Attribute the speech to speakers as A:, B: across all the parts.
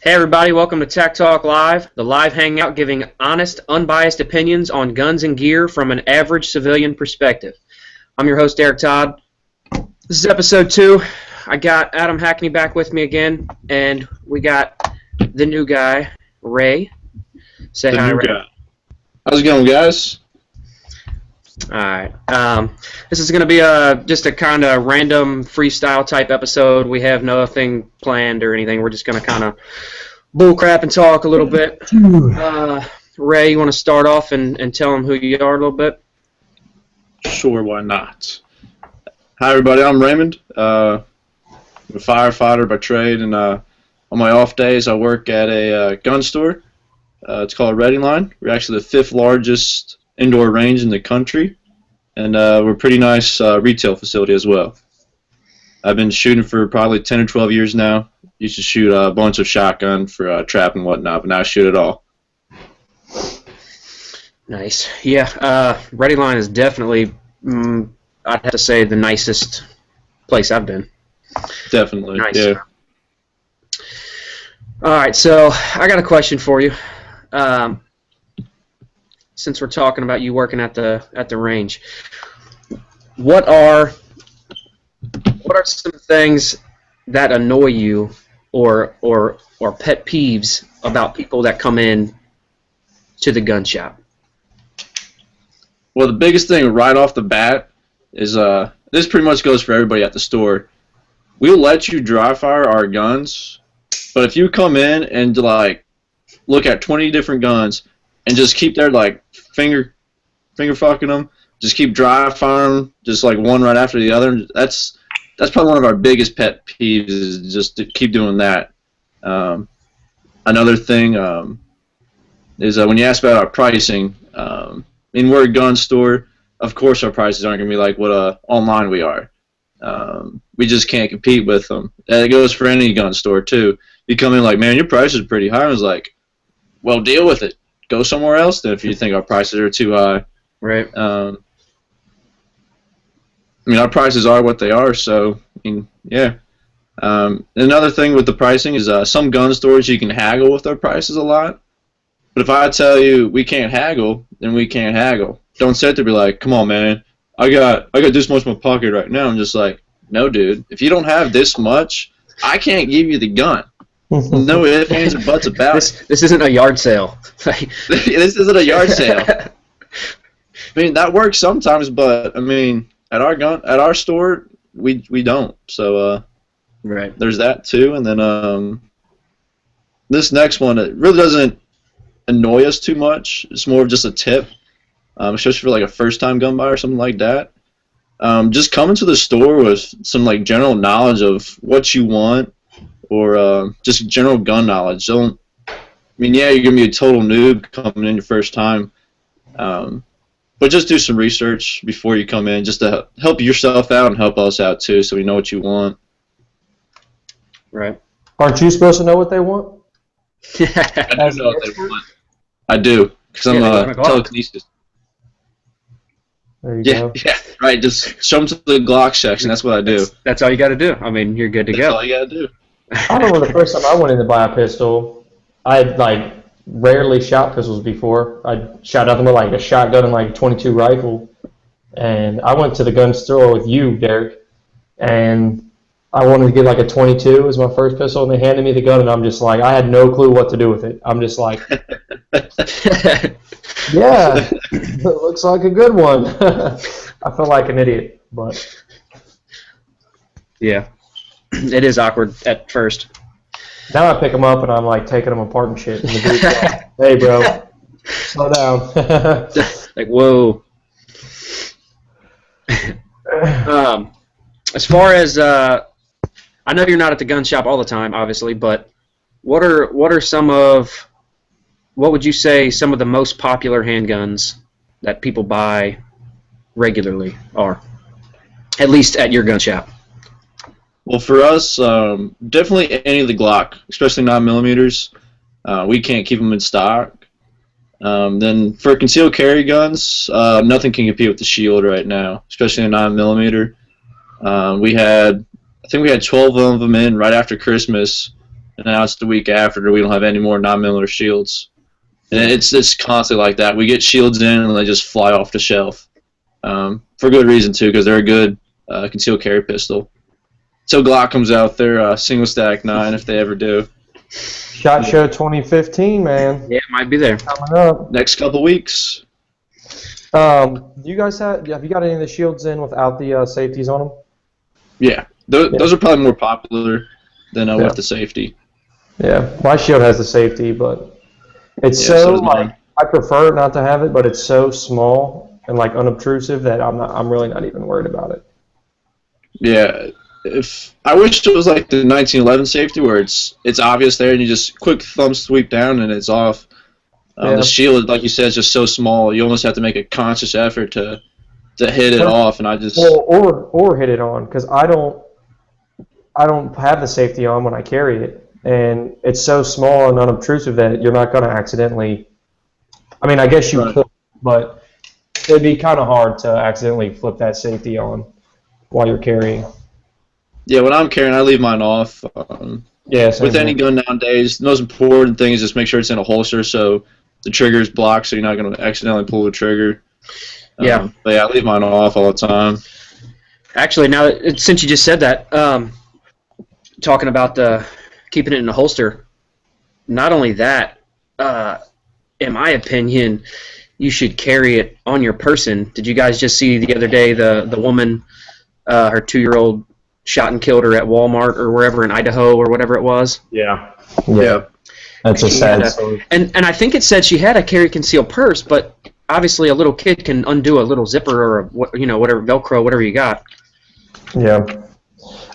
A: Hey everybody, welcome to TacTalkLive, the live hangout giving honest, unbiased opinions on guns and gear from an average civilian perspective. I'm your host, Eric Todd. This is episode 2. I got Adam Hackney back with me again, and we got the new guy, Ray. Say hi, Ray.
B: How's it going, guys?
A: Alright. This is going to be just a kind of random freestyle type episode. We have nothing planned or anything. We're just going to kind of bullcrap and talk a little bit. Ray, you want to start off and tell them who you are a little bit?
B: Sure, why not? Hi, everybody. I'm Raymond. I'm a firefighter by trade, and on my off days, I work at a gun store. It's called Ready Line. We're actually the 5th largest indoor range in the country, and we're a pretty nice retail facility as well. I've been shooting for probably 10 or 12 years now. Used to shoot a bunch of shotgun for trap and whatnot, but now I shoot it all.
A: Nice. Yeah, Ready Line is definitely, I'd have to say, the nicest place I've been.
B: Definitely,
A: nice.
B: Yeah.
A: Alright, so I got a question for you. Since we're talking about you working at the range, what are some things that annoy you or pet peeves about people that come in to the gun shop?
B: Well, the biggest thing right off the bat is this pretty much goes for everybody at the store. We'll let you dry fire our guns, but if you come in and like look at 20 different guns and just keep there like finger fucking them, just keep dry firing, just like one right after the other. That's probably one of our biggest pet peeves, is just to keep doing that. Another thing is when you ask about our pricing. We're a gun store. Of course, our prices aren't gonna be like what online we are. We just can't compete with them. And it goes for any gun store too. You come in like, man, your price is pretty high. I was like, well, deal with it. Go somewhere else then if you think our prices are too high.
A: Right.
B: Our prices are what they are, so, yeah. Another thing with the pricing is some gun stores you can haggle with their prices a lot. But if I tell you we can't haggle, then we can't haggle. Don't sit there and be like, come on, man, I got this much in my pocket right now. I'm just like, no, dude, if you don't have this much, I can't give you the gun. No ifs, ands, or buts about it.
A: This isn't a yard sale.
B: This isn't a yard sale. That works sometimes, but at our store, we don't. So
A: right.
B: There's that too, and then this next one, it really doesn't annoy us too much. It's more of just a tip, especially for like a first-time gun buyer or something like that. Just come into the store with some like general knowledge of what you want, or just general gun knowledge. You're gonna be a total noob coming in your first time, but just do some research before you come in, just to help yourself out and help us out too, so we know what you want.
A: Right.
C: Aren't you supposed to know what they want?
B: I do know what they want. I do, because I'm telekinesis.
C: There you go.
B: Yeah, right. Just show them to the Glock section. That's what I do.
A: That's all you got to do. You're good to go.
B: That's all you got to do.
C: I remember the first time I went in to buy a pistol, I rarely shot pistols before. I shot nothing but like a shotgun and like a .22 rifle. And I went to the gun store with you, Derek, and I wanted to get like a .22 as my first pistol, and they handed me the gun, and I'm just like, I had no clue what to do with it. I'm just like, yeah, it looks like a good one. I feel like an idiot, but
A: yeah. It is awkward at first.
C: now I pick them up and I'm like taking them apart and shit. And the dude's like, hey, bro, slow down.
A: Like, whoa. As far as I know you're not at the gun shop all the time, obviously, but what would you say some of the most popular handguns that people buy regularly are, at least at your gun shop?
B: Well, for us, definitely any of the Glock, especially 9mm. We can't keep them in stock. Then for concealed carry guns, nothing can compete with the Shield right now, especially a 9mm. I think we had 12 of them in right after Christmas, and now it's the week after we don't have any more 9mm shields. And it's constantly like that. We get shields in and they just fly off the shelf. For good reason too, because they're a good concealed carry pistol. So Glock comes out their single stack 9 if they ever do.
C: SHOT Show 2015, man.
A: Yeah, it might be there.
C: Coming up.
B: Next couple weeks.
C: Do you guys have you got any of the shields in without the safeties on them?
B: Yeah, those are probably more popular than with the safety.
C: Yeah, my shield has the safety, but it's
B: Yeah,
C: so
B: so does
C: like
B: mine.
C: I prefer not to have it, but it's so small and like unobtrusive that I'm really not even worried about it.
B: Yeah, if I wish it was like the 1911 safety where it's obvious there and you just quick thumb sweep down and it's off. The shield, like you said, is just so small. You almost have to make a conscious effort to hit it off, and I just
C: or hit it on because I don't have the safety on when I carry it, and it's so small and unobtrusive that you're not going to accidentally. I mean, I guess you could, but it'd be kind of hard to accidentally flip that safety on while you're carrying.
B: Yeah, when I'm carrying, I leave mine off. With any gun nowadays, the most important thing is just make sure it's in a holster so the trigger is blocked so you're not going to accidentally pull the trigger.
A: Yeah.
B: But yeah, I leave mine off all the time.
A: Actually, since you just said that, talking about keeping it in a holster, not only that, in my opinion, you should carry it on your person. Did you guys just see the other day the woman, her 2-year-old shot and killed her at Walmart or wherever in Idaho or whatever it was?
C: Yeah.
A: That's a sad story. And I think it said she had a carry concealed purse, but obviously a little kid can undo a little zipper or whatever Velcro, whatever you got.
C: Yeah.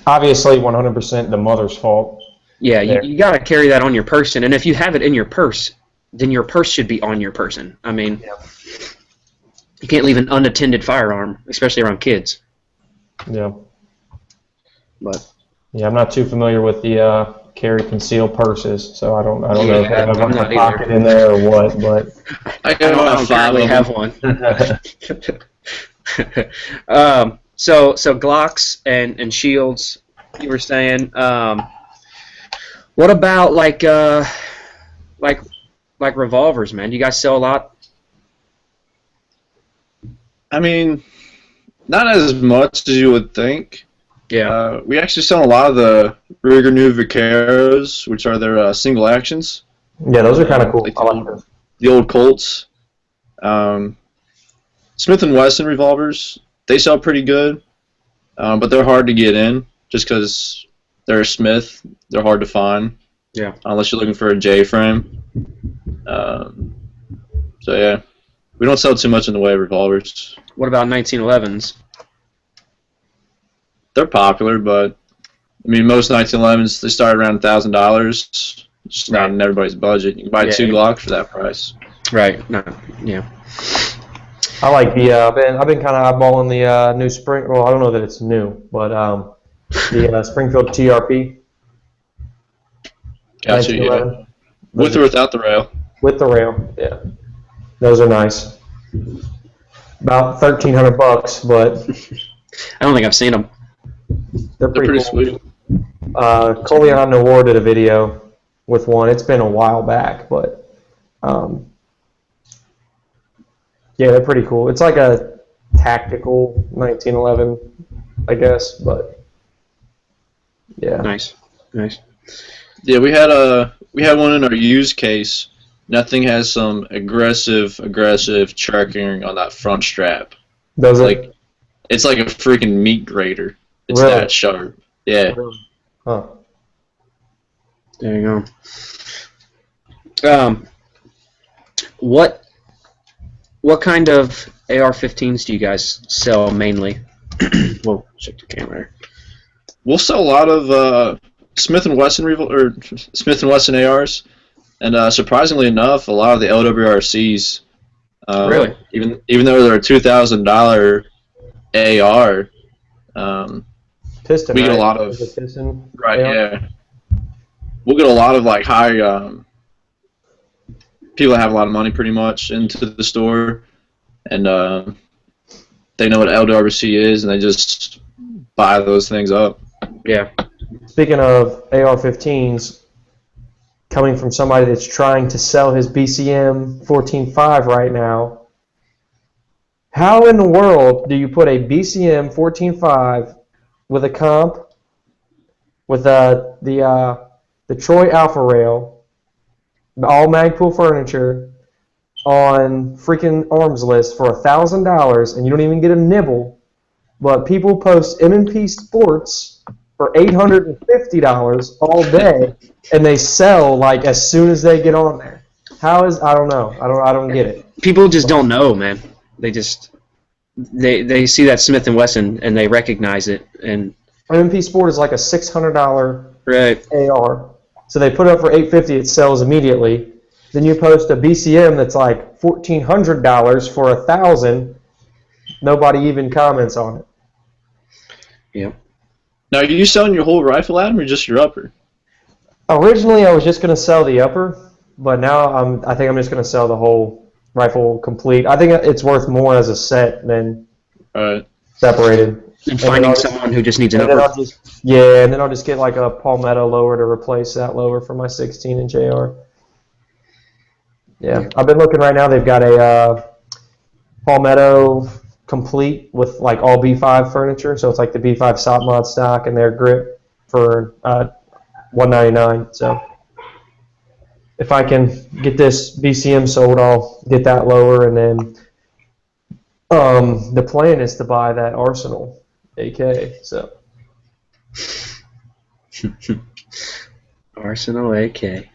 C: Obviously, 100% the mother's fault.
A: Yeah, you got to carry that on your person, and if you have it in your purse, then your purse should be on your person. I mean, you can't leave an unattended firearm, especially around kids.
C: Yeah.
A: But
C: yeah, I'm not too familiar with the carry concealed purses, so I don't know if they have
A: I'm
C: a
A: not
C: pocket in there or what, but
B: I don't
A: currently have one. So Glocks and shields, you were saying. What about like revolvers, man? Do you guys sell a lot?
B: I mean, not as much as you would think.
A: Yeah.
B: We actually sell a lot of the Ruger New Vaqueros, which are their single actions.
C: yeah, those are kind of cool.
B: Like
C: I like those.
B: the old Colts. Smith & Wesson revolvers, they sell pretty good, but they're hard to get in just because they're a Smith. They're hard to find.
A: Yeah.
B: Unless you're looking for a J-frame. So yeah, we don't sell too much in the way of revolvers.
A: What about 1911s?
B: They're popular, but I mean most 1911s they start around $1,000. Just not in everybody's budget. You can buy 2 Glocks for that price.
A: Right. No. Yeah.
C: I like the. I've been kind of eyeballing the new spring. Well, I don't know that it's new, but the Springfield TRP.
B: Gotcha. Yeah. With or without the rail?
C: With the rail. Yeah. Those are nice. About $1,300, but
A: I don't think I've seen them.
C: they're pretty cool.
B: sweet.
C: Coleon Award did a video with one. It's been a while back, but yeah, they're pretty cool. It's like a tactical 1911, I guess, but yeah.
A: Nice.
B: Yeah, we had one in our used case. That thing has some aggressive checking on that front strap.
C: Does it?
B: It's like a freaking meat grater. It's
C: Really?
B: that sharp. Yeah.
C: Huh.
A: There you go. What kind of AR-15s do you guys sell mainly? Whoa, check the camera.
B: We'll sell a lot of Smith & Wesson Smith & Wesson ARs, and surprisingly enough, a lot of the LWRCs.
A: Really?
B: Even though they're a $2,000 AR,
C: Piston,
B: we get a
C: right?
B: lot of
C: Is it piston?
B: right. Yeah, we'll get a lot of like high people that have a lot of money pretty much into the store, and they know what LWRC is, and they just buy those things up.
A: Yeah.
C: Speaking of AR-15s, coming from somebody that's trying to sell his BCM 14.5 right now. How in the world do you put a BCM 14.5 with a comp with the Troy Alpha Rail, all Magpul furniture, on freaking Arms List for $1,000, and you don't even get a nibble, but people post M&P Sports for $850 all day, and they sell like as soon as they get on there? How is, I don't know. I don't get it.
A: People just don't know, man. They just they see that Smith & Wesson and they recognize it, and
C: M&P Sport is like a $600
A: right.
C: AR. So they put it up for $850, it sells immediately. Then you post a BCM that's like $1,400 for $1,000. Nobody even comments on it.
A: Yep.
B: Now, are you selling your whole rifle, Adam, or just your upper?
C: Originally, I was just going to sell the upper, but now I think I'm just going to sell the whole rifle complete. I think it's worth more as a set than separated.
A: And finding someone who just needs an upper.
C: And then I'll just get like a Palmetto lower to replace that lower for my 16-inch AR. Yeah, I've been looking right now. They've got a Palmetto complete with like all B5 furniture, so it's like the B5 SOP mod stock and their grip for $199. So if I can get this BCM sold, I'll get that lower, and then the plan is to buy that Arsenal AK. So
A: Arsenal AK.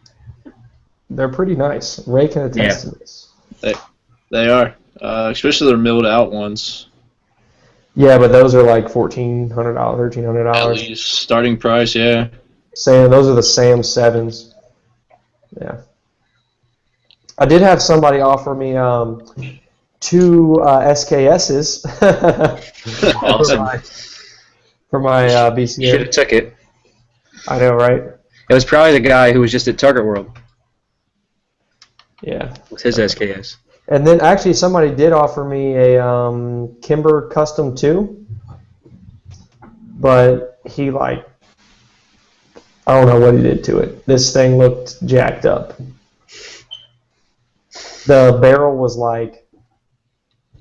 C: they're pretty nice. Ray can attest to this.
B: They are, especially their milled out ones.
C: Yeah, but those are like $1,400, $1,300.
B: At least starting price, yeah.
C: Those are the Sam 7s. Yeah. I did have somebody offer me 2 SKSs
A: Awesome.
C: for my BCM.
A: You should have took it.
C: I know, right?
A: It was probably the guy who was just at Target World
C: Yeah.
A: with his SKS.
C: And then actually somebody did offer me a Kimber Custom 2, but he I don't know what he did to it. This thing looked jacked up. The barrel was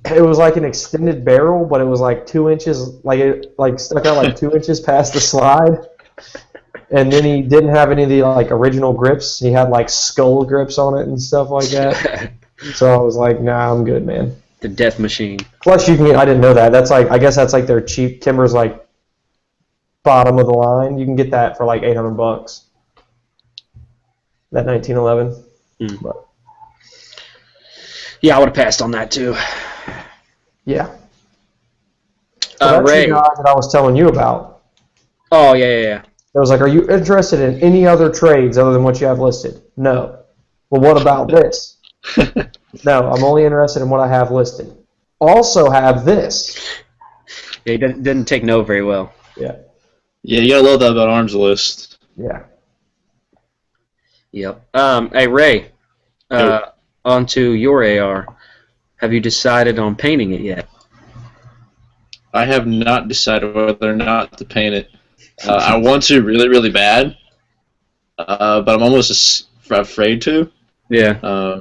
C: it was like an extended barrel, but it was like 2 inches, it stuck out like 2 inches past the slide. And then he didn't have any of the original grips. He had like skull grips on it and stuff like that. So I was like, nah, I'm good, man.
A: The death machine.
C: Plus, you can get, I didn't know that. I guess that's like their cheap Kimber's bottom of the line. You can get that for like $800. That 1911. But,
A: yeah, I would have passed on that too.
C: yeah. So that's
A: Ray.
C: the guy that I was telling you about.
A: Oh, yeah.
C: It was like, are you interested in any other trades other than what you have listed? No. Well, what about this? No, I'm only interested in what I have listed. Also have this.
A: Yeah, he didn't take no very well.
C: Yeah.
B: Yeah, you gotta love that about Arms List.
C: Yeah.
A: Yep. Hey, Ray, onto your AR. Have you decided on painting it yet?
B: I have not decided whether or not to paint it. I want to really, really bad, but I'm almost afraid to.
A: Yeah.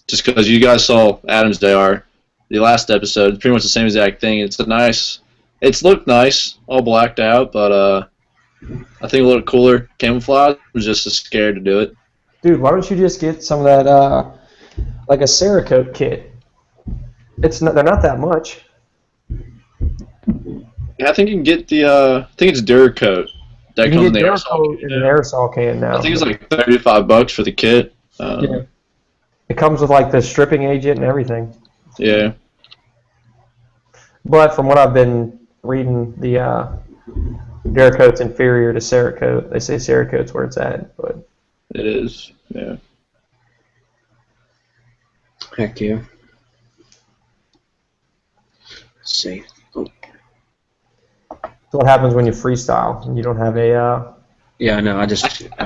B: Just because you guys saw Adam's AR, the last episode, pretty much the same exact thing. It's looked nice, all blacked out, but I think a little cooler camouflage. I was just as scared to do it.
C: Dude, why don't you just get some of that, like a Cerakote kit? They're not that much.
B: Yeah, I think you can get the, I think it's Duracoat. That comes in the aerosol
C: can. An aerosol can now.
B: I think it's like $35 for the kit.
C: Yeah. It comes with like the stripping agent and everything.
B: Yeah.
C: But from what I've been reading, the Duracoat's inferior to Cerakote. They say Cerakote's where it's at, but
B: it is. Yeah.
A: Heck yeah. Let's see.
C: So what happens when you freestyle and you don't have a?
A: Yeah, I know. I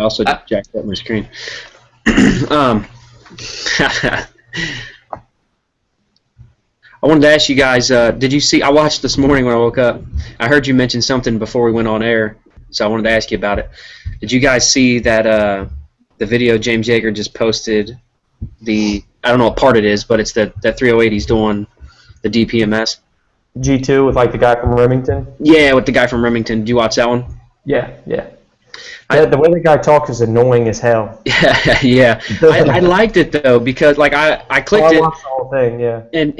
A: also jacked up my screen. I wanted to ask you guys. Did you see? I watched this morning when I woke up. I heard you mention something before we went on air, so I wanted to ask you about it. Did you guys see that the video James Yeager just posted. I don't know what part it is, but it's that 308 he's doing the DPMS.
C: G2 with like the guy from Remington.
A: Yeah, with the guy from Remington. Did you watch that one?
C: Yeah. The way the guy talks is annoying as hell.
A: Yeah. I liked it though because like I clicked
C: I watched the whole thing, yeah.
A: And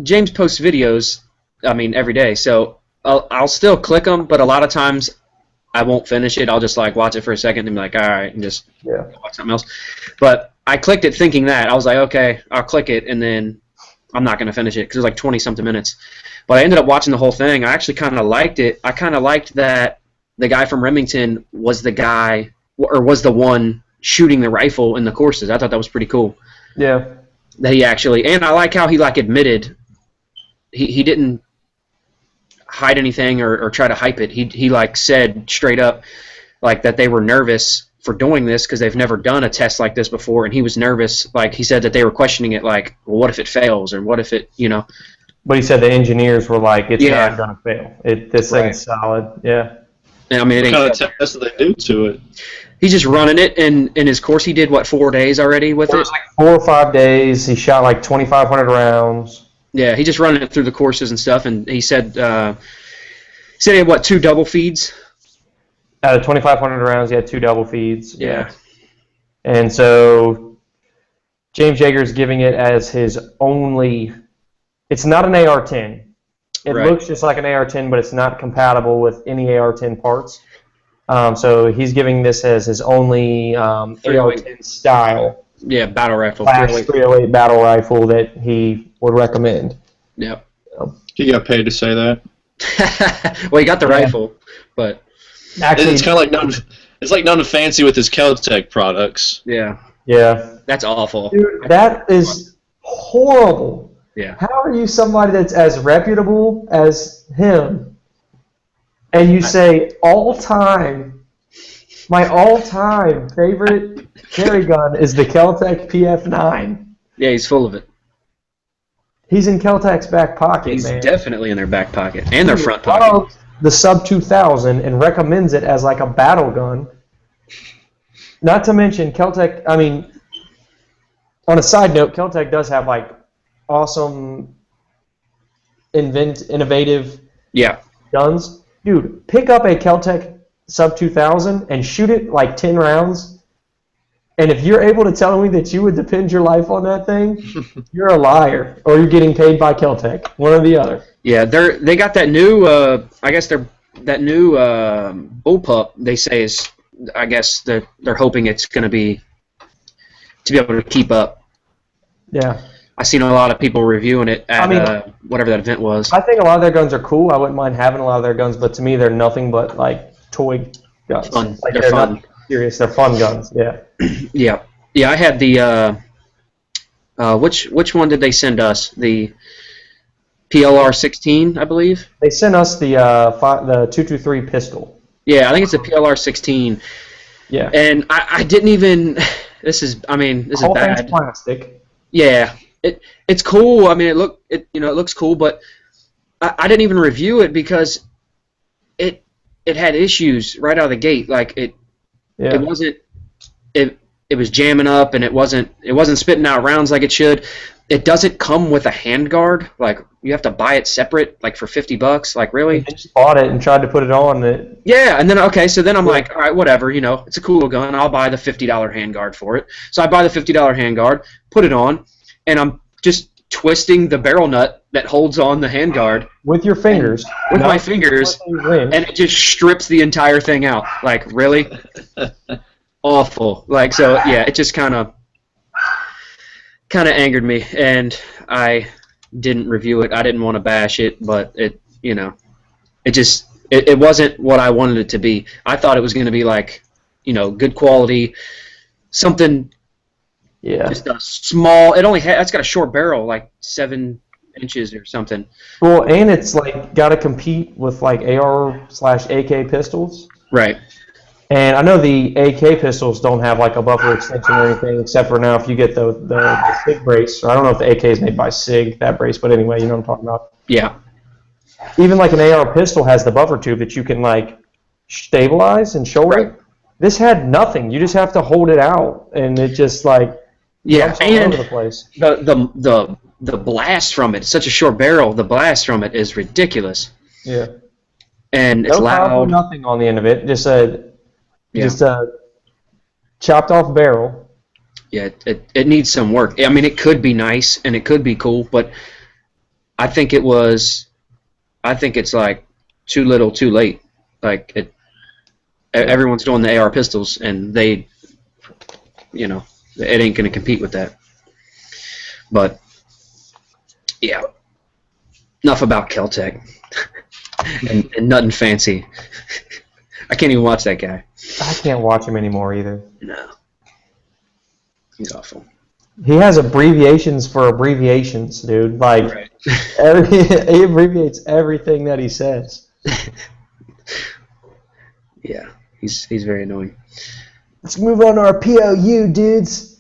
A: James posts videos, I mean, every day. So I'll still click them, but a lot of times I won't finish it. I'll just like watch it for a second and be like, all right, and just watch something else. But I clicked it thinking that. I was like, okay, I'll click it, and then I'm not going to finish it because it was like 20-something minutes. But I ended up watching the whole thing. I actually kind of liked it. I kind of liked that the guy from Remington was the guy, or was the one shooting the rifle in the courses. I thought that was pretty cool.
C: Yeah.
A: That he actually, and I like how he like admitted he didn't hide anything or try to hype it. He like said straight up like that they were nervous for doing this because they've never done a test like this before, and he was nervous. Like he said that they were questioning it, like, well, what if it fails, or what if it, But
C: he said the engineers were like, it's not going to fail. This thing's solid. Yeah.
A: And, I mean,
B: what kind of tests do they do to it?
A: He's just running it, and in his course he did, 4 days already with it?
C: It was like 4 or 5 days. He shot like 2,500 rounds.
A: Yeah, he just running it through the courses and stuff, and he said he had, 2 double feeds?
C: Out of 2,500 rounds, he had 2 double feeds.
A: Yeah.
C: And so James Yeager's giving it as his only. It's not an AR-10. It looks just like an AR-10, but it's not compatible with any AR-10 parts. So he's giving this as his only AR-10 style.
A: Yeah, battle rifle.
C: 308 battle rifle that he would recommend.
A: Yep.
B: He got paid to say that.
A: Well, he got the rifle, but
C: actually,
B: it's kind of like it's like nothing fancy with his Keltec products.
A: Yeah.
C: Yeah.
A: That's awful.
C: Dude, that is horrible.
A: Yeah.
C: How are you somebody that's as reputable as him, and you say my all-time favorite carry gun is the Keltec PF9?
A: Yeah, he's full of it.
C: He's in Keltec's back pocket,
A: He's
C: man.
A: definitely in their back pocket and their front pocket.
C: The sub 2000 and recommends it as like a battle gun. Not to mention Keltec. I mean, on a side note, Keltec does have like awesome, innovative guns. Dude, pick up a Keltec sub 2000 and shoot it like 10 rounds. And if you're able to tell me that you would depend your life on that thing, you're a liar, or you're getting paid by Keltec, one or the other.
A: Yeah, they got that new. I guess that new bullpup. They say is. I guess they're hoping it's going to be able to keep up.
C: Yeah.
A: I've seen a lot of people reviewing it at whatever that event was.
C: I think a lot of their guns are cool. I wouldn't mind having a lot of their guns, but to me, they're nothing but like toy guns.
A: Fun.
C: Like,
A: they're fun.
C: Not serious. They're fun guns. Yeah.
A: Yeah. I had the which one did they send us? The PLR 16, I believe.
C: They sent us the 223 pistol.
A: Yeah, I think it's a PLR 16.
C: Yeah.
A: And I didn't even. This is bad.
C: Whole thing's plastic.
A: Yeah. It's cool. I mean, it looks cool, but I didn't even review it because it had issues right out of the gate. Like it wasn't. It was jamming up, and it wasn't spitting out rounds like it should. It doesn't come with a handguard. Like you have to buy it separate, like for $50. Like really?
C: I just bought it and tried to put it on.
A: Yeah, and then so then I'm like, all right, whatever. It's a cool gun. I'll buy the $50 handguard for it. So I buy the $50 handguard, put it on, and I'm just twisting the barrel nut that holds on the handguard
C: with your fingers.
A: With my fingers, and it just strips the entire thing out. Like really? Awful. Like so, yeah. It just kind of angered me, and I didn't review it. I didn't want to bash it, but it wasn't what I wanted it to be. I thought it was going to be like, good quality, something.
C: Yeah.
A: Just a small. It's got a short barrel, like 7 inches or something.
C: Well, and it's like got to compete with like AR/AK pistols.
A: Right.
C: And I know the AK pistols don't have like a buffer extension or anything, except for now if you get the SIG brace. Or I don't know if the AK is made by SIG, that brace, but anyway, you know what I'm talking about.
A: Yeah.
C: Even like an AR pistol has the buffer tube that you can like stabilize and shoulder.
A: Right.
C: This had nothing. You just have to hold it out, and it just like jumps all over the place.
A: The blast from it, such a short barrel, the blast from it is ridiculous.
C: Yeah.
A: And it's
C: no
A: loud.
C: Nothing on the end of it. Just a chopped off barrel.
A: Yeah, it needs some work. I mean, it could be nice and it could be cool, but I think it's like too little, too late. Like everyone's doing the AR pistols, and it ain't gonna compete with that. But yeah, enough about Keltec and nothing fancy. I can't even watch that guy.
C: I can't watch him anymore either.
A: No, he's awful.
C: He has abbreviations for abbreviations, dude. Like,
A: Right.
C: he abbreviates everything that he says.
A: Yeah, he's very annoying.
C: Let's move on to our POU, dudes.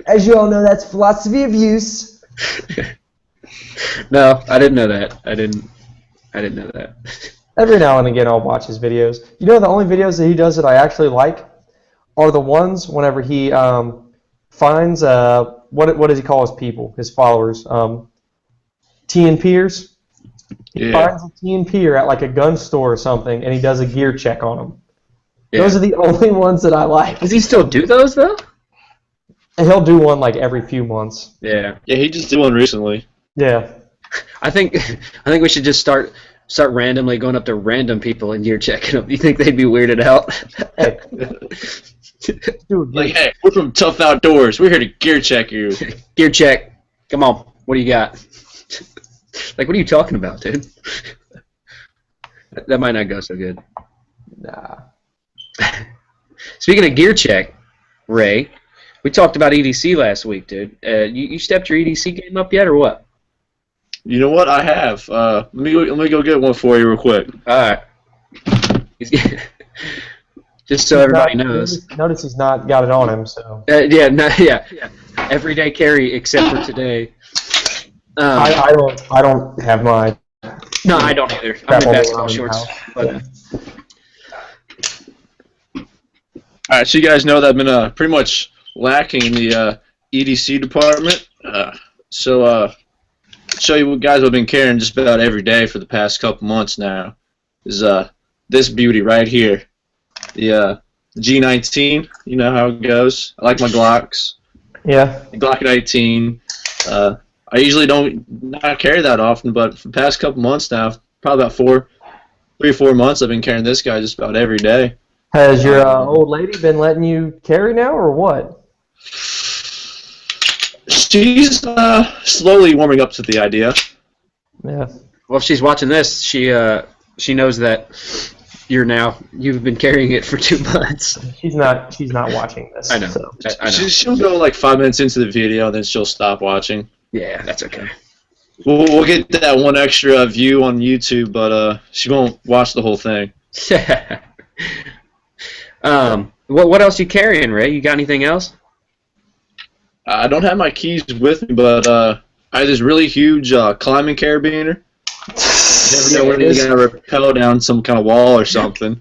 C: As you all know, that's philosophy of use.
A: No, I didn't know that. I didn't know that.
C: Every now and again, I'll watch his videos. You know, the only videos that he does that I actually like are the ones whenever he finds what does he call his people, his followers, TNPers. He finds a TNPer at like a gun store or something, and he does a gear check on them. Yeah. Those are the only ones that I like.
A: Does he still do those though?
C: And he'll do one like every few months.
A: Yeah.
B: Yeah, he just did one recently.
C: Yeah. I
A: think we should just start randomly going up to random people and gear checking them. You think they'd be weirded out?
C: Hey. Dude,
B: like, hey, we're from Tough Outdoors. We're here to gear check you.
A: Gear check. Come on. What do you got? Like, what are you talking about, dude? That might not go so good.
C: Nah.
A: Speaking of gear check, Ray, we talked about EDC last week, dude. You stepped your EDC game up yet, or what?
B: You know what? I have. Let me go get one for you real quick.
A: All right. Just so everybody knows.
C: Notice he's not got it on him, so.
A: Yeah. Everyday carry except for today.
C: I don't have my.
A: No, I don't either. I'm in basketball shorts. But.
B: All right, so you guys know that I've been pretty much lacking in the EDC department. So show you what guys I've been carrying just about every day for the past couple months now is this beauty right here, the G19. You know how it goes. I like my Glocks.
C: Yeah.
B: The Glock 19. I usually don't not carry that often, but for the past couple months now, probably about 3 or 4 months, I've been carrying this guy just about every day.
C: Has your old lady been letting you carry now, or what?
B: She's slowly warming up to the idea.
C: Yeah.
A: Well, if she's watching this, she knows that you've been carrying it for 2 months.
C: She's not watching this.
A: I know.
C: So.
A: I know.
B: She'll go like 5 minutes into the video, and then she'll stop watching.
A: Yeah, that's okay.
B: We'll get that one extra view on YouTube, but she won't watch the whole thing.
A: What else you carrying, Ray? You got anything else?
B: I don't have my keys with me, but I have this really huge climbing carabiner. You never know when you're going to rappel down some kind of wall or something.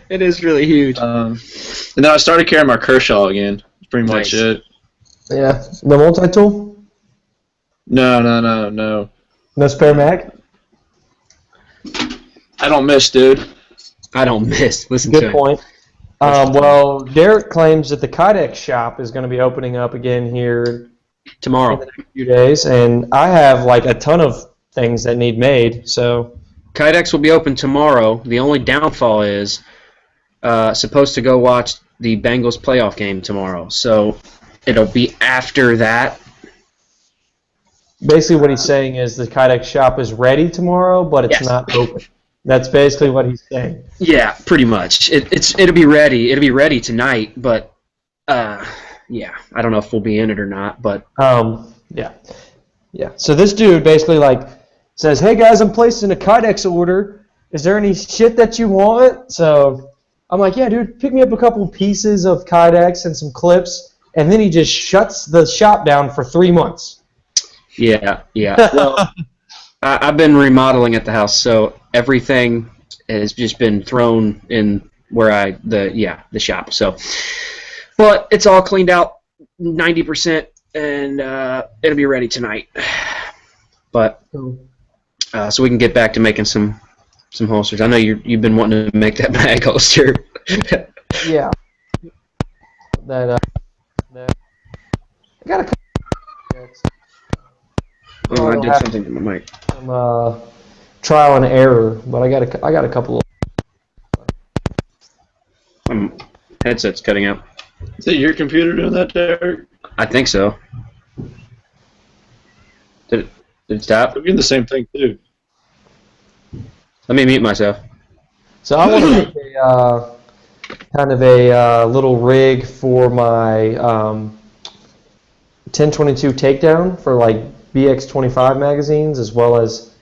A: It is really huge.
B: And then I started carrying my Kershaw again. That's pretty much it.
C: Yeah. The multi-tool?
B: No.
C: No spare mag?
B: I don't miss, dude.
A: I don't miss. Listen
C: Good
A: to
C: point. Well, Derek claims that the Kydex shop is going to be opening up again here
A: tomorrow
C: in the next few days, and I have like a ton of things that need made. So
A: Kydex will be open tomorrow. The only downfall is supposed to go watch the Bengals playoff game tomorrow, so it'll be after that.
C: Basically, what he's saying is the Kydex shop is ready tomorrow, but it's not open. That's basically what he's saying. Yeah,
A: pretty much. It'll be ready. It'll be ready tonight, but yeah, I don't know if we'll be in it or not. But
C: yeah. So this dude basically like says, "Hey guys, I'm placing a Kydex order. Is there any shit that you want?" So I'm like, "Yeah, dude, pick me up a couple pieces of Kydex and some clips," and then he just shuts the shop down for 3 months.
A: Yeah. Well, I've been remodeling at the house, so everything has just been thrown in the shop. So, but it's all cleaned out 90%, and it'll be ready tonight. But so we can get back to making some holsters. I know you've been wanting to make that mag holster.
C: Yeah. That I got a couple.
A: Oh, I did something to my mic.
C: Some trial and error, but I got a couple of.
A: Headset's cutting out.
B: Is it your computer doing that, Derek?
A: I think so. Did it stop?
B: I'm doing the same thing too.
A: Let me mute myself.
C: So I want to make a kind of a little rig for my 1022 takedown for like BX25 magazines, as well as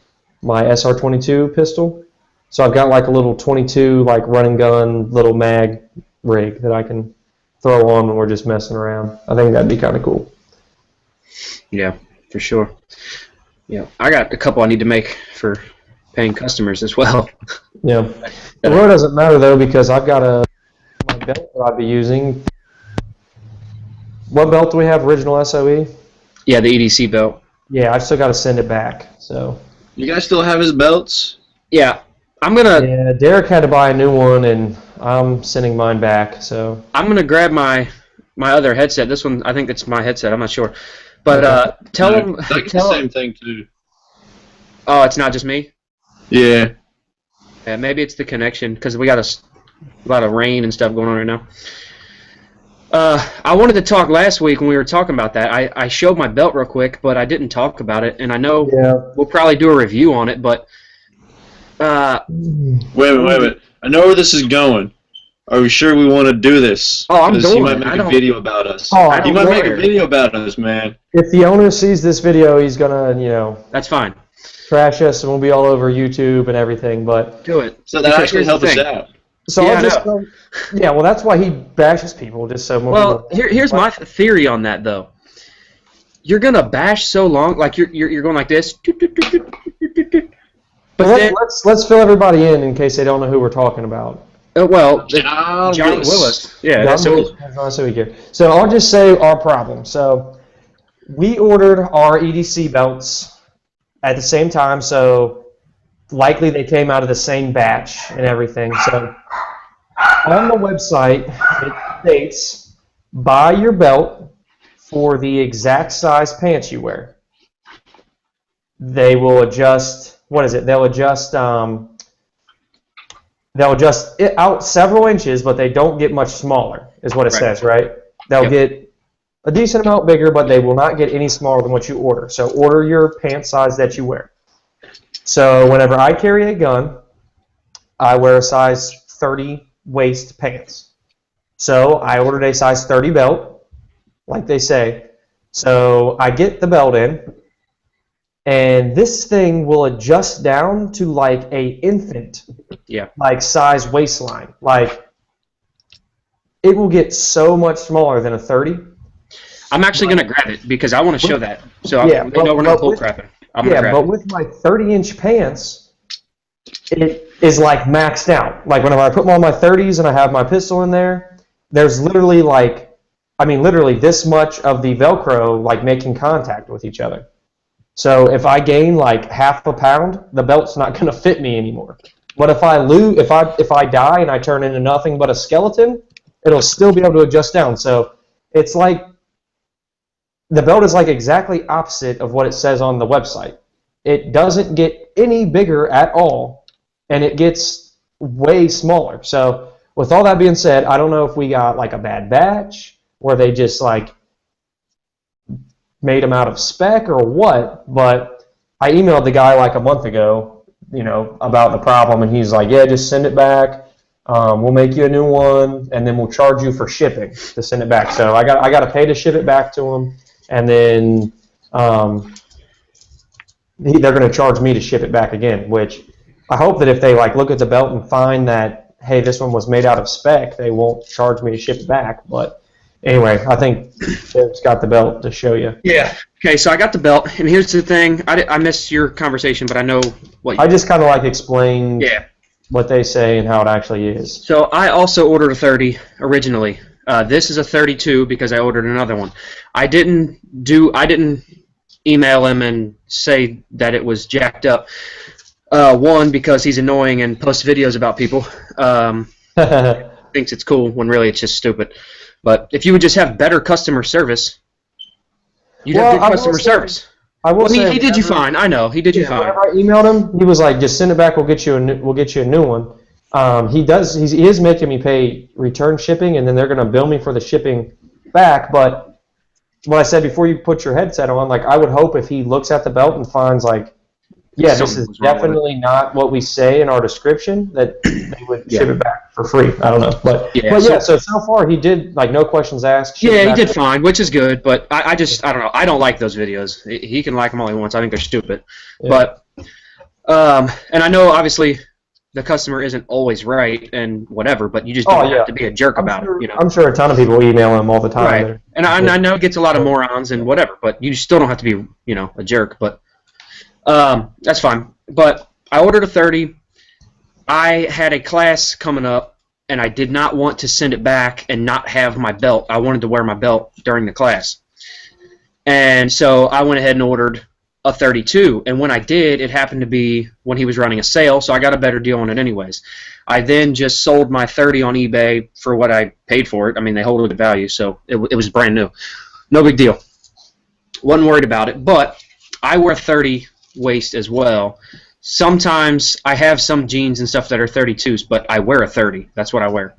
C: my SR22 pistol. So I've got like a little 22 like run and gun little mag rig that I can throw on when we're just messing around. I think that'd be kind of cool.
A: Yeah, for sure. Yeah, I got a couple I need to make for paying customers as well.
C: Yeah. The road doesn't matter though, because I've got my belt that I'd be using. What belt do we have? Original SOE?
A: Yeah, the EDC belt.
C: Yeah, I've still got to send it back. So.
B: You guys still have his belts?
A: Yeah, I'm gonna.
C: Yeah, Derek had to buy a new one, and I'm sending mine back. So.
A: I'm gonna grab my other headset. This one, I think it's my headset. I'm not sure, but tell him.
B: That's the same thing too.
A: Oh, it's not just me.
B: Yeah.
A: Yeah, maybe it's the connection because we got a lot of rain and stuff going on right now. I wanted to talk last week when we were talking about that. I showed my belt real quick, but I didn't talk about it, and I know we'll probably do a review on it, but...
B: Wait a minute. I know where this is going. Are we sure we want to do this?
A: Oh, I'm
B: going.
A: going.
B: He might make a video about us.
C: Oh,
B: he might make a video about us, man.
C: If the owner sees this video, he's going to,
A: That's fine.
C: trash us, and we'll be all over YouTube and everything, but...
A: Do it.
B: So that actually helps us out.
C: So
A: Yeah,
C: I'll just well, that's why he bashes people, just so more
A: Well,
C: people...
A: here's my theory on that, though. You're going to bash so long, like you're going like this. But
C: Well,
A: then,
C: let's fill everybody in case they don't know who we're talking about.
A: John Willis. Yeah, that's
C: so here. So I'll just say our problem. So we ordered our EDC belts at the same time, so likely they came out of the same batch and everything. So on the website, it states, buy your belt for the exact size pants you wear. They will adjust, they'll adjust it out several inches, but they don't get much smaller, is what it says, right? They'll get a decent amount bigger, but they will not get any smaller than what you order. So order your pant size that you wear. So whenever I carry a gun, I wear a size 30 waist pants. So I ordered a size 30 belt, like they say. So I get the belt in, and this thing will adjust down to like a infant, like size waistline. Like it will get so much smaller than a 30.
A: I'm actually going to grab it because I want to show that. So they know we're not bullcrapping.
C: But with my 30-inch pants, it is like maxed out. Like whenever I put them on my 30s and I have my pistol in there, there's literally literally this much of the Velcro like making contact with each other. So if I gain like half a pound, the belt's not going to fit me anymore. But if I if I die and I turn into nothing but a skeleton, it'll still be able to adjust down. So it's like the belt is like exactly opposite of what it says on the website. It doesn't get any bigger at all, and it gets way smaller. So with all that being said, I don't know if we got like a bad batch or they just like made them out of spec or what, but I emailed the guy like a month ago, about the problem, and he's like, yeah, just send it back. We'll make you a new one, and then we'll charge you for shipping to send it back. So I got to pay to ship it back to him, and then they're going to charge me to ship it back again, which I hope that if they like look at the belt and find that, hey, this one was made out of spec, they won't charge me to ship it back. But anyway, I think it's got the belt to show you.
A: Yeah. Okay, so I got the belt, and here's the thing. I missed your conversation, but I know what you...
C: I just kind of like explained what they say and how it actually is.
A: So I also ordered a 30 originally. This is a 32 because I ordered another one. I didn't email him and say that it was jacked up. One, because he's annoying and posts videos about people. Thinks it's cool when really it's just stupid. But if you would just have better customer service, you'd have good customer service.
C: I will say
A: he did you fine. I know he did you fine.
C: Whenever I emailed him, he was like, "Just send it back. We'll get you a new one." He is making me pay return shipping, and then they're gonna bill me for the shipping back. But what I said before, you put your headset on, like I would hope if he looks at the belt and finds like, yeah, this is definitely not what we say in our description, that they would ship it back for free. I don't know, but so far he did, like, no questions asked.
A: Yeah, he did fine, which is good. But I don't know. I don't like those videos. He can like them all he wants. I think they're stupid. Yeah. But and I know obviously the customer isn't always right and whatever, but you just don't have to be a jerk about it. You know,
C: I'm sure a ton of people email him all the time.
A: Right, and I know it gets a lot of morons and whatever, but you still don't have to be a jerk. But that's fine. But I ordered a 30. I had a class coming up, and I did not want to send it back and not have my belt. I wanted to wear my belt during the class. And so I went ahead and ordered a 32. And when I did, it happened to be when he was running a sale, so I got a better deal on it anyways. I then just sold my 30 on eBay for what I paid for it. I mean, they hold a good value, so it was brand new. No big deal. Wasn't worried about it. But I wear 30 waist as well. Sometimes I have some jeans and stuff that are 32s, but I wear a 30. That's what I wear.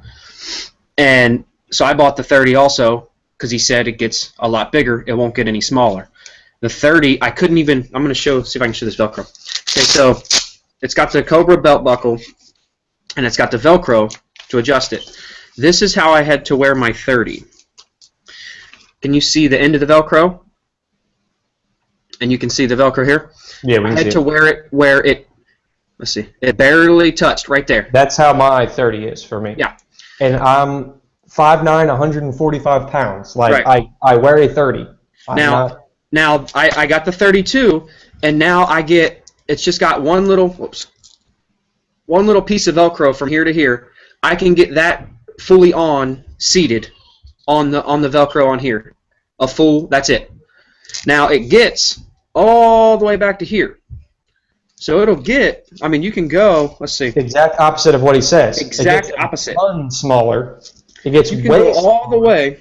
A: And so I bought the 30 also because he said it gets a lot bigger. It won't get any smaller. The 30, I couldn't even, I'm going to see if I can show this Velcro. Okay, so it's got the Cobra belt buckle, and it's got the Velcro to adjust it. This is how I had to wear my 30. Can you see the end of the Velcro? And you can see the Velcro here?
C: Yeah, we can see it.
A: I had to wear it where it, let's see, it barely touched right there.
C: That's how my 30 is for me.
A: Yeah.
C: And I'm 5'9", 145 pounds. Like,
A: right.
C: I wear a 30.
A: Now I got the 32, and now I get, it's just got one little piece of Velcro from here to here. I can get that fully on, seated on the Velcro on here. That's it. Now it gets all the way back to here. So it'll get, I mean, you can go, let's see.
C: Exact opposite of what he says.
A: Exact opposite.
C: It gets smaller. It gets
A: you can go all the way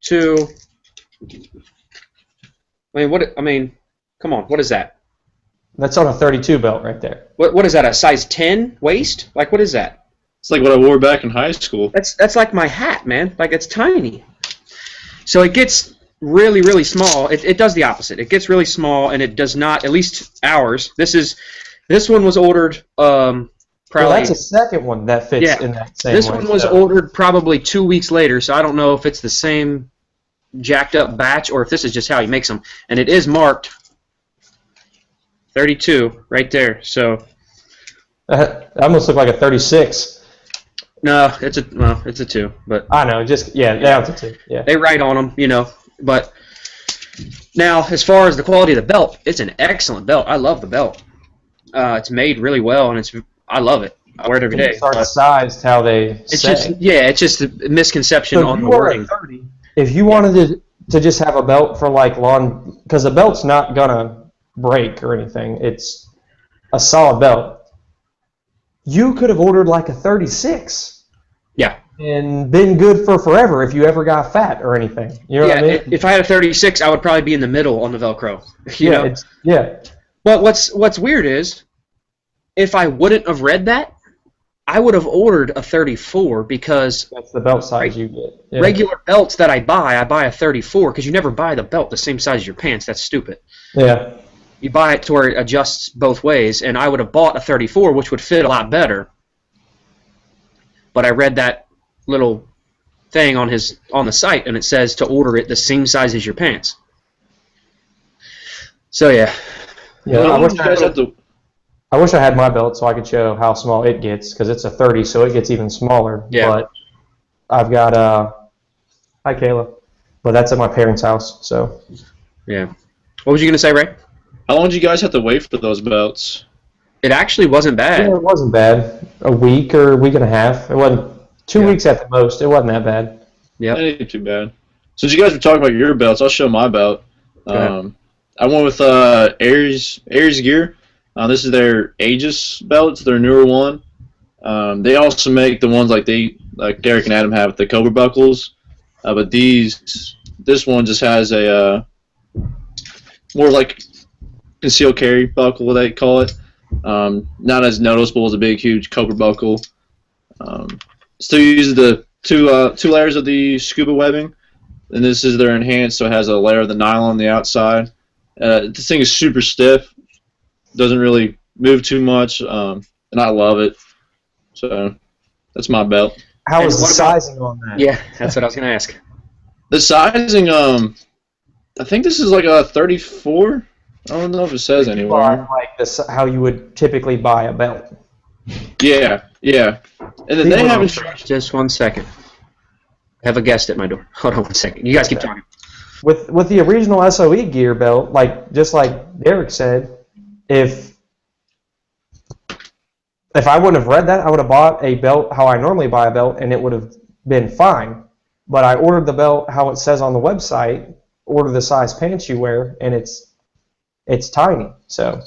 A: to, come on, what is that?
C: That's on a 32 belt right there.
A: What is that, a size 10 waist? Like, what is that?
B: It's like what I wore back in high school.
A: That's like my hat, man. Like, it's tiny. So it gets really, really small. It does the opposite. It gets really small, and it does not, at least ours. This one was ordered probably.
C: Well, that's a second one that fits in that same way.
A: This one was ordered probably 2 weeks later, so I don't know if it's the same jacked up batch or if this is just how he makes them. And it is marked 32 right there. So
C: that almost looked like a 36.
A: No, it's a 2, but
C: I know, down to 2. Yeah.
A: They write on them, But now, as far as the quality of the belt, it's an excellent belt. I love the belt. It's made really well, and I love it. I wear it every day.
C: It's sized how they say.
A: It's just a misconception on the wording.
C: 30, if you wanted to just have a belt for like lawn, because the belt's not gonna break or anything. It's a solid belt. You could have ordered like a 36.
A: Yeah.
C: And been good for forever if you ever got fat or anything. You know what I mean?
A: If I had a 36, I would probably be in the middle on the Velcro. You know? But what's weird is, if I wouldn't have read that, I would have ordered a 34 because
C: that's the belt size you get. Yeah.
A: Regular belts that I buy a 34 because you never buy the belt the same size as your pants. That's stupid.
C: Yeah.
A: You buy it to where it adjusts both ways, and I would have bought a 34, which would fit a lot better. But I read that little thing on the site, and it says to order it the same size as your pants. So yeah.
C: I wish I had my belt so I could show how small it gets, because it's a 30, so it gets even smaller.
A: Yeah.
C: But I've got hi Kayla, but that's at my parents' house. So
A: yeah. What was you gonna say, Ray?
B: How long did you guys have to wait for those belts?
A: It actually wasn't bad.
C: Yeah, it wasn't bad. A week or a week and a half. It wasn't 2 weeks at the most. It wasn't that bad.
A: Yep.
B: That ain't too bad. Since you guys were talking about your belts, I'll show my belt. I went with Aries Gear. This is their Aegis belt. It's their newer one. They also make the ones like Derek and Adam have, the Cobra buckles. But this one just has a more like concealed carry buckle, they call it. Not as noticeable as a big, huge Cobra buckle. Still uses the two layers of the scuba webbing, and this is their enhanced, so it has a layer of the nylon on the outside. This thing is super stiff, doesn't really move too much, and I love it. So that's my belt.
C: How was the sizing on that?
A: Yeah, that's what I was gonna ask.
B: The sizing, I think this is like a 34. I don't know if it says anywhere.
C: Like this, how you would typically buy a belt.
B: Yeah. And then they have instructions.
A: Just 1 second. I have a guest at my door. Hold on 1 second. You guys keep talking.
C: With the original SOE gear belt, just like Derek said, if I wouldn't have read that, I would have bought a belt how I normally buy a belt, and it would have been fine. But I ordered the belt how it says on the website. Order the size pants you wear, and it's tiny. So.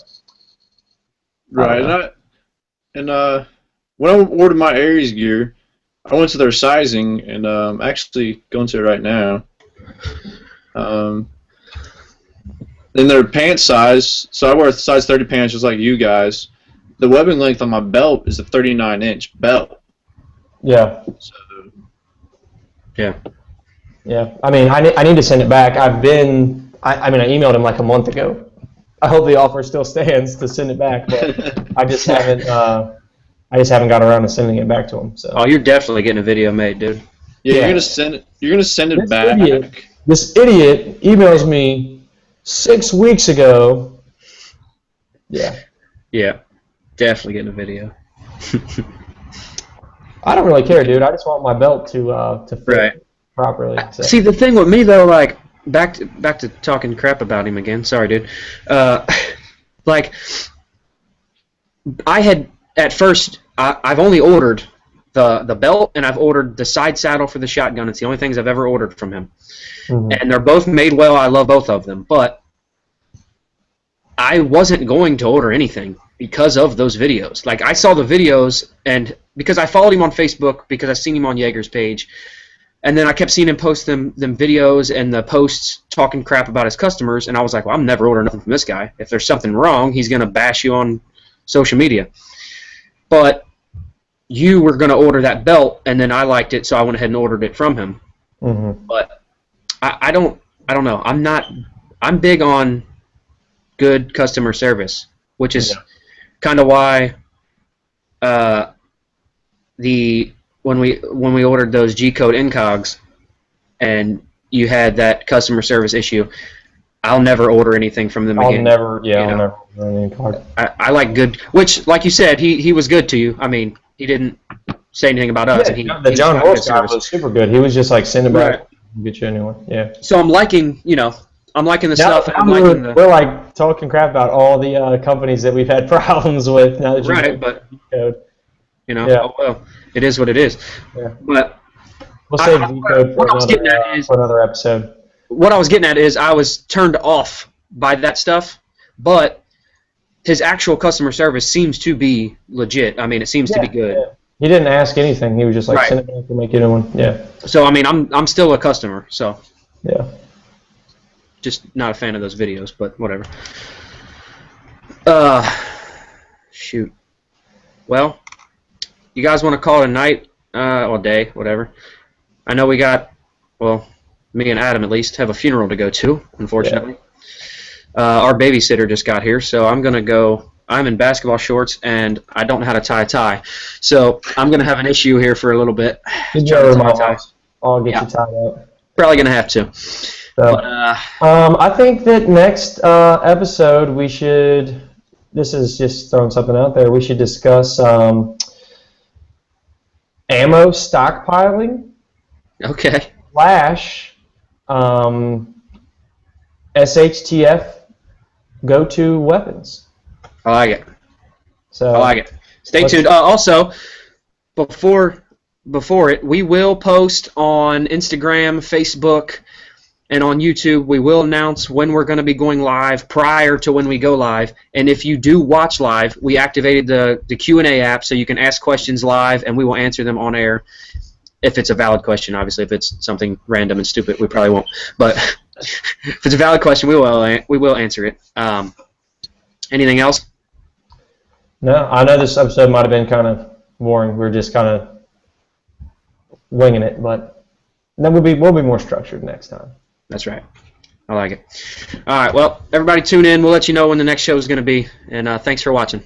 B: Right, and when I ordered my Aries gear, I went to their sizing, and I'm actually going to it right now. In their pant size, so I wear a size 30 pants just like you guys. The webbing length on my belt is a 39-inch belt.
C: Yeah.
B: So.
A: Yeah.
C: Yeah. I mean, I need to send it back. I emailed him like a month ago. I hope the offer still stands to send it back, but I just haven't got around to sending it back to him. So.
A: Oh, you're definitely getting a video made, dude.
B: Yeah, you're gonna send it. You're gonna send it back.
C: This idiot emails me 6 weeks ago. Yeah.
A: Yeah, definitely getting a video.
C: I don't really care, dude. I just want my belt to fit properly. So.
A: See, the thing with me though, like back to talking crap about him again. Sorry, dude. Like I had at first, I've only ordered the belt, and I've ordered the side saddle for the shotgun. It's the only things I've ever ordered from him. Mm-hmm. And they're both made well. I love both of them. But I wasn't going to order anything because of those videos. Like, I saw the videos, and because I followed him on Facebook, because I seen him on Jaeger's page, and then I kept seeing him post them videos and the posts talking crap about his customers, and I was like, well, I'm never ordering nothing from this guy. If there's something wrong, he's going to bash you on social media. But you were going to order that belt, and then I liked it, so I went ahead and ordered it from him. Mm-hmm. But I don't know. I'm big on good customer service, which is kind of why when we ordered those G-code incogs and you had that customer service issue, I'll never order anything from them again.
C: I'll never order any card.
A: I like good, which, like you said, he was good to you. I mean, he didn't say anything about us.
C: Yeah, the John Ross guy was super good. He was just like, send it back, get you anyway. Yeah.
A: So I'm liking, I'm liking the stuff.
C: We're like talking crap about all the companies that we've had problems with now that you
A: but
C: G-code.
A: Oh well, it is what it is.
C: Yeah.
A: But
C: we'll save G-code for another episode.
A: What I was getting at is I was turned off by that stuff, but his actual customer service seems to be legit. I mean, it seems to be good.
C: Yeah. He didn't ask anything. He was just like, send it back and make it one. Yeah.
A: So I mean, I'm still a customer. So.
C: Yeah.
A: Just not a fan of those videos, but whatever. Shoot. Well, you guys want to call it a night or day, whatever. I know we got, well, me and Adam at least have a funeral to go to, unfortunately. Yeah. Our babysitter just got here, so I'm going to go. I'm in basketball shorts, and I don't know how to tie a tie. So I'm going to have an issue here for a little bit.
C: I'll get you tied up.
A: Probably going to have to.
C: So, I think that next episode we should, this is just throwing something out there, we should discuss ammo stockpiling.
A: Okay.
C: / SHTF go-to weapons.
A: I like it.
C: So
A: I like it. Stay tuned. Also, before it, we will post on Instagram, Facebook, and on YouTube. We will announce when we're going to be going live prior to when we go live. And if you do watch live, we activated the Q&A app so you can ask questions live, and we will answer them on air. If it's a valid question, obviously. If it's something random and stupid, we probably won't. But if it's a valid question, we will answer it. Anything else?
C: No, I know this episode might have been kind of boring. We're just kind of winging it, but then we'll be more structured next time.
A: That's right. I like it. All right. Well, everybody tune in. We'll let you know when the next show is going to be. And thanks for watching.